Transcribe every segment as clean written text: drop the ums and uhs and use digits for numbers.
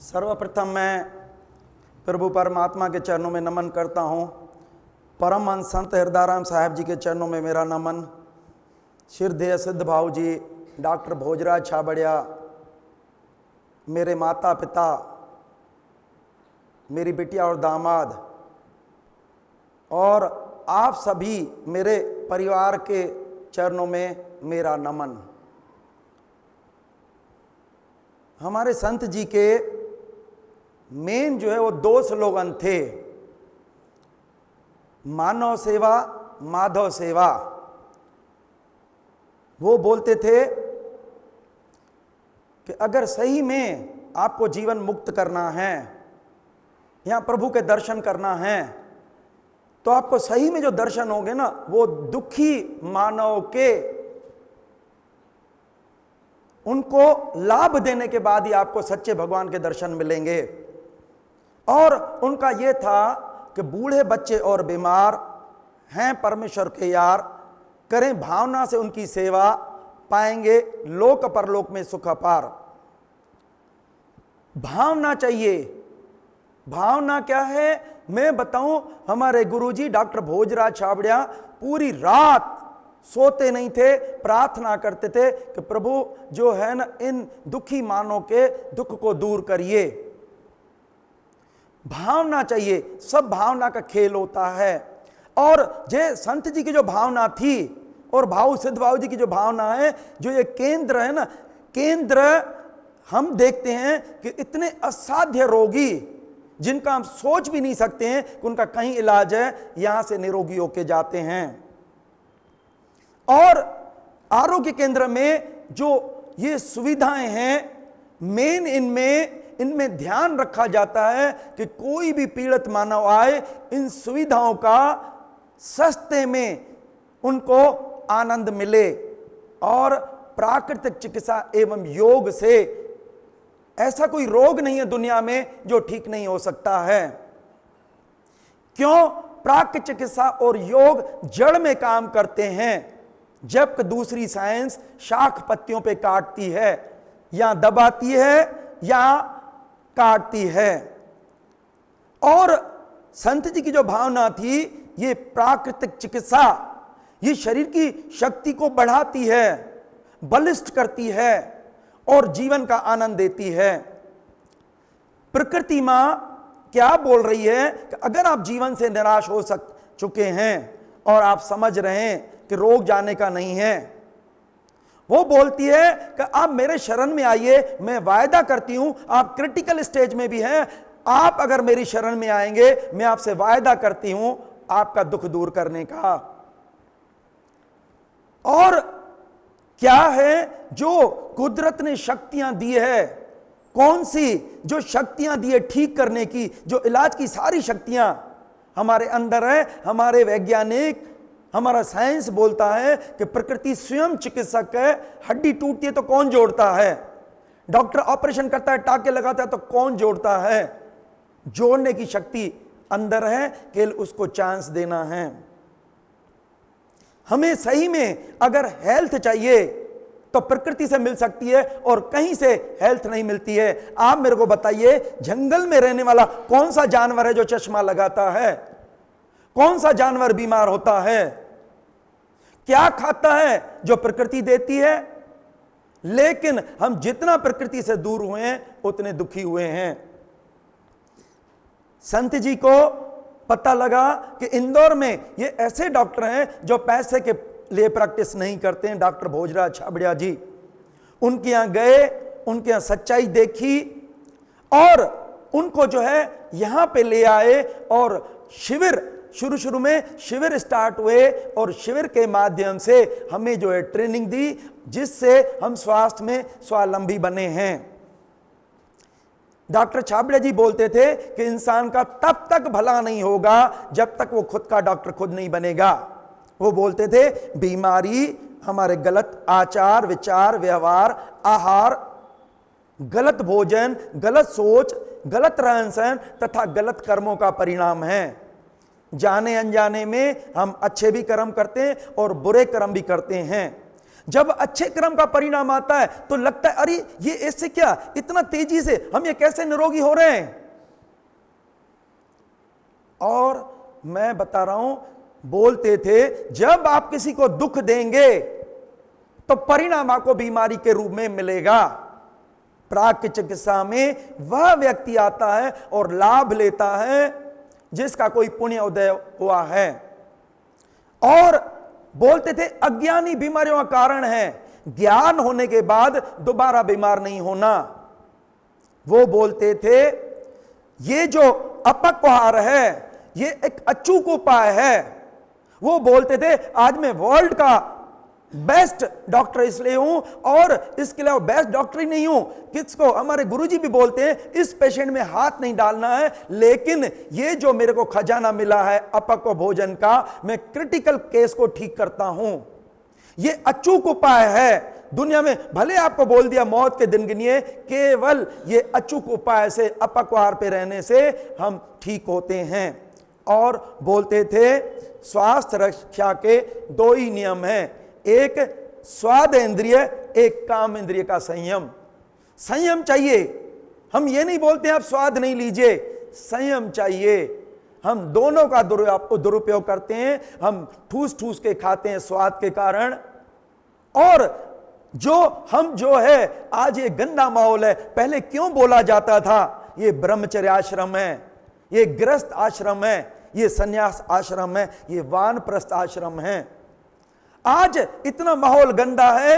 सर्वप्रथम मैं प्रभु परमात्मा के चरणों में नमन करता हूँ। परमहंस संत हृदयराम साहब जी के चरणों में मेरा नमन। श्रद्धेय सिद्ध भाव जी डॉक्टर भोजराज छाबड़िया, मेरे माता पिता, मेरी बिटिया और दामाद, और आप सभी मेरे परिवार के चरणों में मेरा नमन। हमारे संत जी के मेन जो है वो दो स्लोगन थे, मानव सेवा माधव सेवा। वो बोलते थे कि अगर सही में आपको जीवन मुक्त करना है, यहाँ प्रभु के दर्शन करना है, तो आपको सही में जो दर्शन होंगे ना, वो दुखी मानव के उनको लाभ देने के बाद ही आपको सच्चे भगवान के दर्शन मिलेंगे। और उनका यह था कि बूढ़े बच्चे और बीमार हैं परमेश्वर के यार, करें भावना से उनकी सेवा, पाएंगे लोक परलोक में सुख अपार। भावना चाहिए। भावना क्या है मैं बताऊं। हमारे गुरुजी डॉक्टर भोजराज छाबड़िया पूरी रात सोते नहीं थे, प्रार्थना करते थे कि प्रभु जो है ना, इन दुखी मानव के दुख को दूर करिए। भावना चाहिए। सब भावना का खेल होता है। और जे संत जी की जो भावना थी और भाऊ सिद्ध भाऊ जी की जो भावना है, जो ये केंद्र है ना, केंद्र हम देखते हैं कि इतने असाध्य रोगी जिनका हम सोच भी नहीं सकते हैं कि उनका कहीं इलाज है, यहां से निरोगी होके जाते हैं। और आरोग्य केंद्र में जो ये सुविधाएं हैं, मेन इनमें ध्यान रखा जाता है कि कोई भी पीड़ित मानव आए, इन सुविधाओं का सस्ते में उनको आनंद मिले। और प्राकृतिक चिकित्सा एवं योग से ऐसा कोई रोग नहीं है दुनिया में जो ठीक नहीं हो सकता है। क्यों? प्राकृतिक चिकित्सा और योग जड़ में काम करते हैं, जबकि दूसरी साइंस शाख पत्तियों पे काटती है, या दबाती है या काटती है। और संत जी की जो भावना थी, ये प्राकृतिक चिकित्सा ये शरीर की शक्ति को बढ़ाती है, बलिष्ठ करती है और जीवन का आनंद देती है। प्रकृति मां क्या बोल रही है कि अगर आप जीवन से निराश हो चुके हैं और आप समझ रहे हैं कि रोग जाने का नहीं है, वो बोलती है कि आप मेरे शरण में आइए, मैं वायदा करती हूं आप क्रिटिकल स्टेज में भी हैं, आप अगर मेरी शरण में आएंगे, मैं आपसे वायदा करती हूं आपका दुख दूर करने का। और क्या है जो कुदरत ने शक्तियां दी है, कौन सी जो शक्तियां दी है ठीक करने की, जो इलाज की सारी शक्तियां हमारे अंदर है। हमारे वैज्ञानिक, हमारा साइंस बोलता है कि प्रकृति स्वयं चिकित्सक है। हड्डी टूटती है तो कौन जोड़ता है? डॉक्टर ऑपरेशन करता है, टाके लगाता है तो कौन जोड़ता है? जोड़ने की शक्ति अंदर है, केवल उसको चांस देना है। हमें सही में अगर हेल्थ चाहिए तो प्रकृति से मिल सकती है और कहीं से हेल्थ नहीं मिलती है। आप मेरे को बताइए, जंगल में रहने वाला कौन सा जानवर है जो चश्मा लगाता है? कौन सा जानवर बीमार होता है? क्या खाता है? जो प्रकृति देती है। लेकिन हम जितना प्रकृति से दूर हुए हैं उतने दुखी हुए हैं। संत जी को पता लगा कि इंदौर में ये ऐसे डॉक्टर हैं जो पैसे के लिए प्रैक्टिस नहीं करते हैं। डॉक्टर भोजराज छाबड़िया जी, उनके यहां गए, उनके यहां सच्चाई देखी और उनको जो है यहां पे ले आए। और शिविर, शुरू में शिविर स्टार्ट हुए और शिविर के माध्यम से हमें जो है ट्रेनिंग दी, जिससे हम स्वास्थ्य में स्वावलंबी बने हैं। डॉक्टर छाबड़िया जी बोलते थे कि इंसान का तब तक भला नहीं होगा जब तक वो खुद का डॉक्टर खुद नहीं बनेगा। वो बोलते थे बीमारी हमारे गलत आचार विचार व्यवहार, आहार, गलत भोजन, गलत सोच, गलत रहन सहन तथा गलत कर्मों का परिणाम है। जाने अनजाने में हम अच्छे भी कर्म करते हैं और बुरे कर्म भी करते हैं। जब अच्छे कर्म का परिणाम आता है तो लगता है अरे ये ऐसे क्या, इतना तेजी से हम ये कैसे निरोगी हो रहे हैं। और मैं बता रहा हूं, बोलते थे जब आप किसी को दुख देंगे तो परिणाम आपको बीमारी के रूप में मिलेगा। प्राक चिकित्सा में वह व्यक्ति आता है और लाभ लेता है जिसका कोई पुण्य उदय हुआ है। और बोलते थे अज्ञानी बीमारियों का कारण है, ज्ञान होने के बाद दोबारा बीमार नहीं होना। वो बोलते थे ये जो अपक्वाहार है ये एक अचूक उपाय है। वो बोलते थे आज मैं वर्ल्ड का बेस्ट डॉक्टर इसलिए हूं और इसके अलावा बेस्ट डॉक्टर ही नहीं हूं। किसको, हमारे गुरुजी भी बोलते हैं इस पेशेंट में हाथ नहीं डालना है, लेकिन ये जो मेरे को खजाना मिला है अपक्व भोजन का, मैं क्रिटिकल केस को ठीक करता हूं। ये अचूक उपाय है। दुनिया में भले आपको बोल दिया मौत के दिन गिनिए, केवल ये अचूक उपाय से, अपक्वाहार पे रहने से हम ठीक होते हैं। और बोलते थे स्वास्थ्य रक्षा के दो ही नियम हैं, एक स्वाद इंद्रिय, एक काम इंद्रिय का संयम। संयम चाहिए। हम ये नहीं बोलते आप स्वाद नहीं लीजिए, संयम चाहिए। हम दोनों का दुरुपयोग करते हैं। हम ठूस ठूस के खाते हैं स्वाद के कारण। और जो है आज ये गंदा माहौल है। पहले क्यों बोला जाता था ये ब्रह्मचर्य आश्रम है, ये गृहस्थ आश्रम है, ये सन्यास आश्रम है, ये वानप्रस्थ आश्रम है। आज इतना माहौल गंदा है,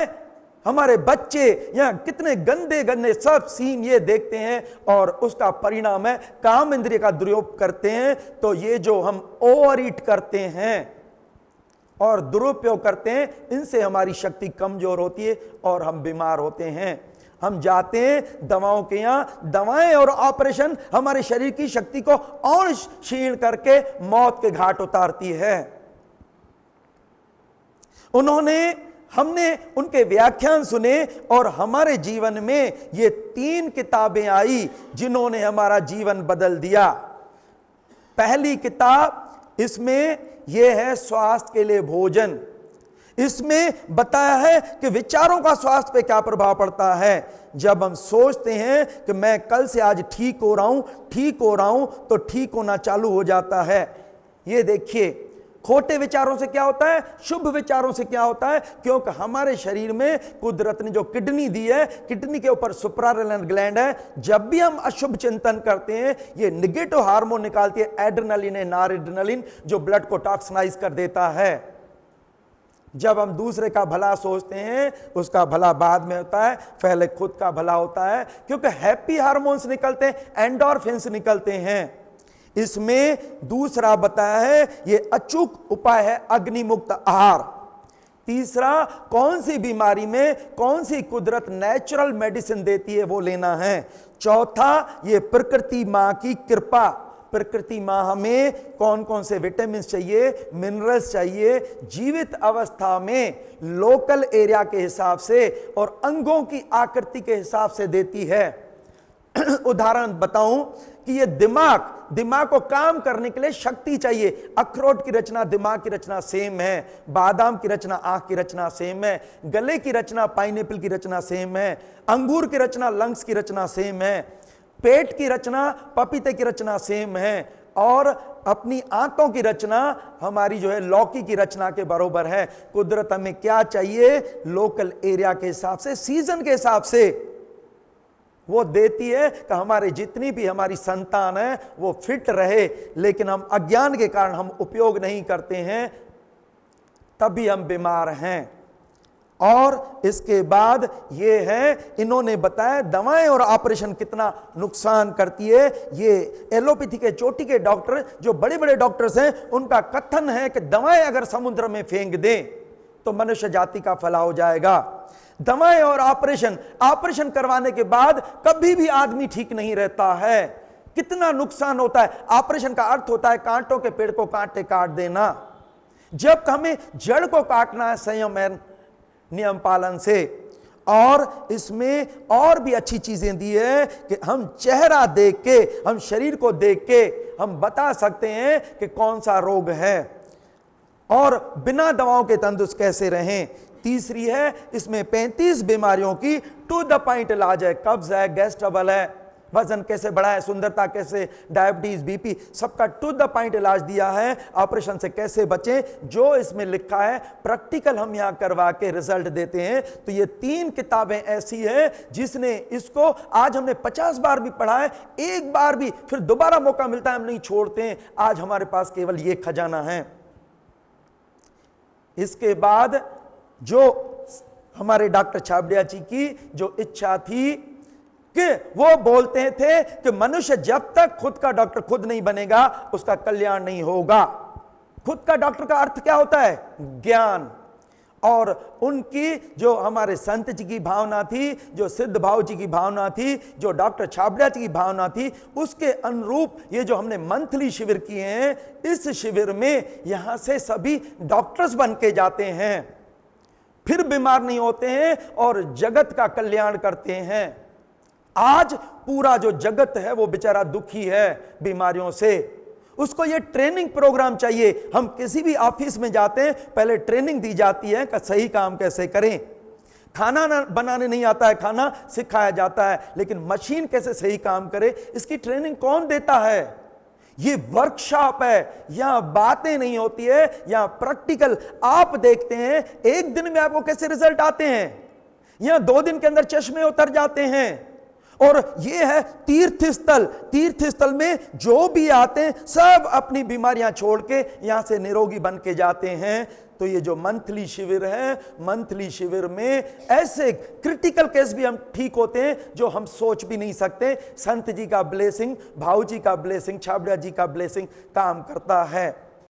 हमारे बच्चे यहां कितने गंदे गंदे सब सीन ये देखते हैं और उसका परिणाम है काम इंद्रिय का दुरुपयोग करते हैं। तो ये जो हम ओवर ईट करते हैं और दुरुपयोग करते हैं, इनसे हमारी शक्ति कमजोर होती है और हम बीमार होते हैं। हम जाते हैं दवाओं के यहां, दवाएं और ऑपरेशन हमारे शरीर की शक्ति को और क्षीण करके मौत के घाट उतारती है। हमने उनके व्याख्यान सुने और हमारे जीवन में ये 3 किताबें आई जिन्होंने हमारा जीवन बदल दिया। पहली किताब इसमें यह है स्वास्थ्य के लिए भोजन। इसमें बताया है कि विचारों का स्वास्थ्य पे क्या प्रभाव पड़ता है। जब हम सोचते हैं कि मैं कल से आज ठीक हो रहा हूं तो ठीक होना चालू हो जाता है। ये देखिए खोटे विचारों से क्या होता है, शुभ विचारों से क्या होता है। क्योंकि हमारे शरीर में कुदरत ने जो किडनी दी है, किडनी के ऊपर सुप्रारेनल ग्लैंड है। जब भी हम अशुभ चिंतन करते हैं ये निगेटिव हार्मोन निकालती है, एड्रेनलिन है, नॉरएड्रेनलिन, जो ब्लड को टॉक्सिनाइज कर देता है। जब हम दूसरे का भला सोचते हैं उसका भला बाद में होता है, पहले खुद का भला होता है। क्योंकि हैप्पी हार्मोन्स निकलते हैं, एंडोर्फिन्स निकलते हैं। इसमें दूसरा बताया है ये अचूक उपाय है अग्निमुक्त आहार। तीसरा कौन सी बीमारी में कौन सी कुदरत नेचुरल मेडिसिन देती है वो लेना है। चौथा ये प्रकृति मां की कृपा। प्रकृति मां हमें कौन कौन से विटामिन चाहिए, मिनरल्स चाहिए, जीवित अवस्था में लोकल एरिया के हिसाब से और अंगों की आकृति के हिसाब से देती है। उदाहरण बताऊं कि ये दिमाग को काम करने के लिए शक्ति चाहिए। अखरोट की रचना दिमाग की रचना सेम है, बादाम की रचना आंख की रचना सेम है, गले की रचना पाइनएप्पल की रचना सेम है, अंगूर की रचना लंग्स की रचना सेम है, पेट की रचना पपीते की रचना सेम है, और अपनी आंतों की रचना हमारी जो है लौकी की रचना के बराबर है। कुदरत हमें क्या चाहिए, लोकल एरिया के हिसाब से, सीजन के हिसाब से वो देती है कि हमारे जितनी भी हमारी संतान है वो फिट रहे। लेकिन हम अज्ञान के कारण हम उपयोग नहीं करते हैं, तभी हम बीमार हैं। और इसके बाद ये है, इन्होंने बताया दवाएं और ऑपरेशन कितना नुकसान करती है। ये एलोपैथी के चोटी के डॉक्टर जो बड़े बड़े डॉक्टर्स हैं उनका कथन है कि दवाएं अगर समुद्र में फेंक दें तो मनुष्य जाति का फलाह हो जाएगा। दवाएं और ऑपरेशन करवाने के बाद कभी भी आदमी ठीक नहीं रहता है। कितना नुकसान होता है। ऑपरेशन का अर्थ होता है कांटों के पेड़ को कांटे काट देना। जब हमें जड़ को काटना है संयम नियम पालन से। और इसमें और भी अच्छी चीजें दी है कि हम चेहरा देख के, हम शरीर को देख के हम बता सकते हैं कि कौन सा रोग है और बिना दवाओं के तंदुरुस्त कैसे रहें। तीसरी है, इसमें 35 बीमारियों की टू द पॉइंट इलाज है। कब्ज है, गैस ट्रबल है, वजन कैसे बढ़ा है, सुंदरता कैसे, डायबिटीज, बीपी, सबका टू द पॉइंट इलाज दिया है। ऑपरेशन से कैसे बचें, जो इसमें लिखा है प्रैक्टिकल हम यहां करवा के रिजल्ट देते हैं। तो ये 3 किताबें ऐसी है जिसने इसको आज हमने 50 बार भी पढ़ा है, एक बार भी फिर दोबारा मौका मिलता है हम नहीं छोड़ते हैं। आज हमारे पास केवल ये खजाना है। इसके बाद जो हमारे डॉक्टर छाबड़िया जी की जो इच्छा थी कि वो बोलते थे कि मनुष्य जब तक खुद का डॉक्टर खुद नहीं बनेगा उसका कल्याण नहीं होगा। खुद का डॉक्टर का अर्थ क्या होता है? ज्ञान। और उनकी जो हमारे संत जी की भावना थी, जो सिद्ध भाव जी की भावना थी, जो डॉक्टर छाबड़िया जी की भावना थी, उसके अनुरूप ये जो हमने मंथली शिविर किए हैं, इस शिविर में यहां से सभी डॉक्टर्स बन के जाते हैं, फिर बीमार नहीं होते हैं और जगत का कल्याण करते हैं। आज पूरा जो जगत है वो बेचारा दुखी है बीमारियों से, उसको ये ट्रेनिंग प्रोग्राम चाहिए। हम किसी भी ऑफिस में जाते हैं, पहले ट्रेनिंग दी जाती है कि सही काम कैसे करें। खाना बनाने नहीं आता है, खाना सिखाया जाता है, लेकिन मशीन कैसे सही काम करे इसकी ट्रेनिंग कौन देता है? ये वर्कशॉप है, यहां बातें नहीं होती है, यहां प्रैक्टिकल आप देखते हैं। एक दिन में आपको कैसे रिजल्ट आते हैं, यहां 2 दिन के अंदर चश्मे उतर जाते हैं। और ये है तीर्थ स्थल। तीर्थ स्थल में जो भी आते हैं सब अपनी बीमारियां छोड़ के यहां से निरोगी बन के जाते हैं। तो ये जो मंथली शिविर है, मंथली शिविर में ऐसे क्रिटिकल केस भी हम ठीक होते हैं जो हम सोच भी नहीं सकते। संत जी का ब्लेसिंग, भाऊ जी का ब्लेसिंग, छाबड़िया जी का ब्लेसिंग काम करता है।